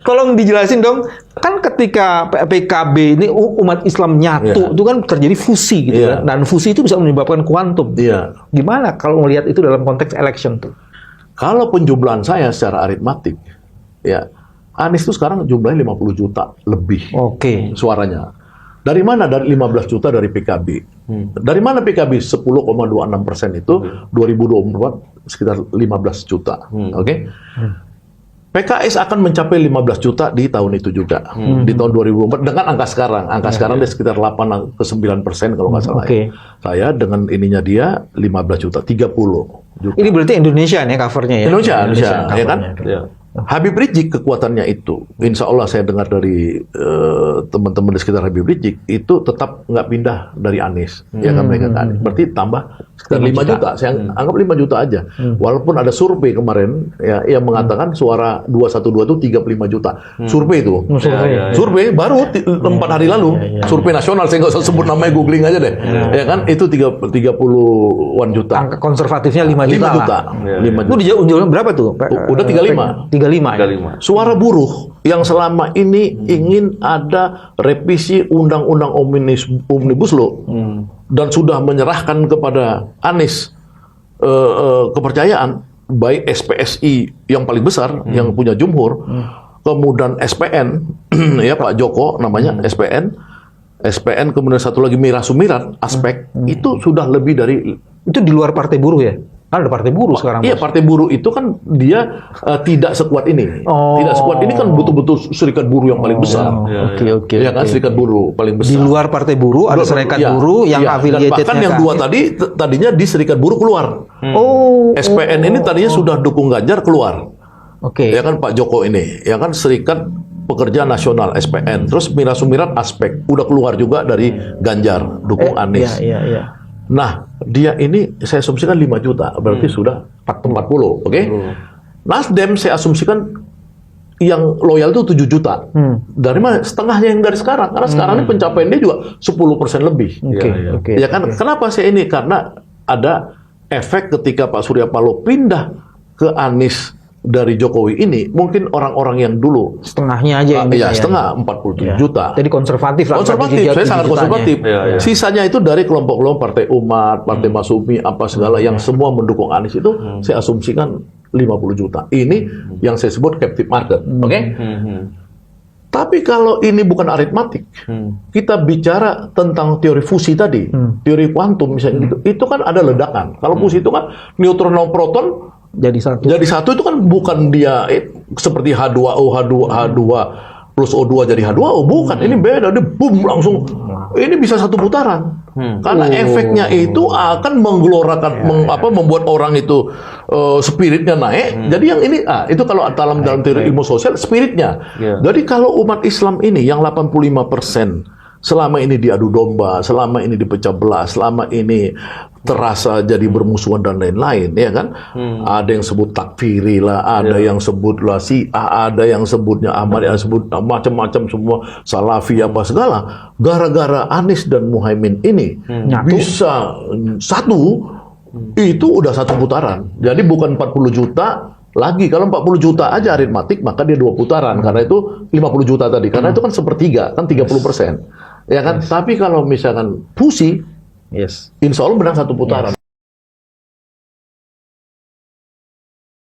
Tolong dijelasin dong, kan ketika PKB ini umat Islam nyatu, itu kan terjadi fusi gitu kan, dan fusi itu bisa menyebabkan kuantum. Gimana kalau melihat itu dalam konteks election tuh? Kalau penjumlahan saya secara aritmatik, ya Anies itu sekarang jumlahnya 50 juta lebih suaranya. Dari mana? Dari 15 juta dari PKB. Dari mana PKB? 10,26% itu 2024 sekitar 15 juta. PKS akan mencapai 15 juta di tahun itu juga. Di tahun 2024 dengan angka sekarang. Angka sekarang dia sekitar 8 ke 9% kalau nggak salah. Saya dengan ininya dia 15 juta, 30 juta. Ini berarti Indonesia nih covernya ya? Indonesia ya kan? Habib Rizik kekuatannya itu, insya Allah saya dengar dari teman-teman di sekitar Habib Rizik itu tetap nggak pindah dari Anies, ya kan mereka kan. Berarti tambah sekitar 5 juta. Saya anggap 5 juta aja. Walaupun ada survei kemarin ya yang mengatakan suara 212 itu 35 juta. Survei itu. Survei baru 4 hari lalu. Survei nasional, saya nggak usah sebut namanya, googling aja deh. Ya kan itu 30-an juta. Angka konservatifnya 5 juta. 5 juta. 5 juta. Itu dia berapa tuh? Udah 35. 35. Suara buruh yang selama ini ingin ada revisi undang-undang Omnibus Law dan sudah menyerahkan kepada Anies kepercayaan, baik SPSI yang paling besar yang punya jumhur, kemudian SPN ya Pak Joko namanya SPN, kemudian satu lagi Mira Sumirat Aspek, itu sudah lebih dari, itu di luar partai buruh ya? Kan ada partai buruh sekarang. Iya, partai buruh itu kan dia tidak sekuat ini. Tidak sekuat ini kan betul-betul serikat buruh yang paling besar. Ya kan, serikat buruh paling besar. Di luar partai buruh ada serikat buruh yang affiliated. Bahkan yang dua tadinya di serikat buruh keluar. SPN ini tadinya sudah dukung Ganjar keluar. Ya kan Pak Joko ini, ya kan Serikat Pekerja Nasional SPN. Terus Mira Sumirat Aspek udah keluar juga dari Ganjar dukung Anies. Nah, dia ini saya asumsikan 5 juta, berarti sudah 40, Nasdem saya asumsikan yang loyal itu 7 juta. Dari mana? Setengahnya yang dari sekarang. Karena sekarang ini pencapaian dia juga 10% lebih. Ya kan? Kenapa saya ini? Karena ada efek ketika Pak Surya Paloh pindah ke Anies dari Jokowi ini, mungkin orang-orang yang dulu setengahnya aja ya setengah 47 juta. Jadi konservatif lah. Konservatif, saya sangat konservatif. Sisanya itu dari kelompok-kelompok Partai Umat, Partai Masyumi, apa segala yang semua mendukung Anies itu, saya asumsikan 50 juta. Ini yang saya sebut captive market. Tapi kalau ini bukan aritmatik, kita bicara tentang teori fusi tadi, teori kuantum misalnya gitu, itu kan ada ledakan. Kalau fusi itu kan neutron dan proton jadi satu itu kan bukan dia seperti H2O, H2 plus O2 jadi H2O, bukan. Ini beda, dia boom langsung. Ini bisa satu putaran. Karena efeknya itu akan menggelorakan, membuat orang itu spiritnya naik. Jadi yang ini, itu kalau dalam teori ilmu sosial, spiritnya. Jadi kalau umat Islam ini yang 85% selama ini diadu domba, selama ini dipecah belah, selama ini terasa jadi bermusuhan dan lain-lain, ya kan? Ada yang sebut takfiri lah, ada yang sebutlah Syiah, ada yang sebutnya Ahmad, yang sebut macam-macam semua Salafi apa segala. Gara-gara Anies dan Muhaimin ini bisa satu, itu udah satu putaran. Jadi bukan 40 juta lagi. Kalau 40 juta aja aritmatik, maka dia 2 putaran. Karena itu 50 juta tadi. Karena itu kan sepertiga, kan 30%. Ya kan? Tapi kalau misalkan fusi, insya Allah menang satu putaran.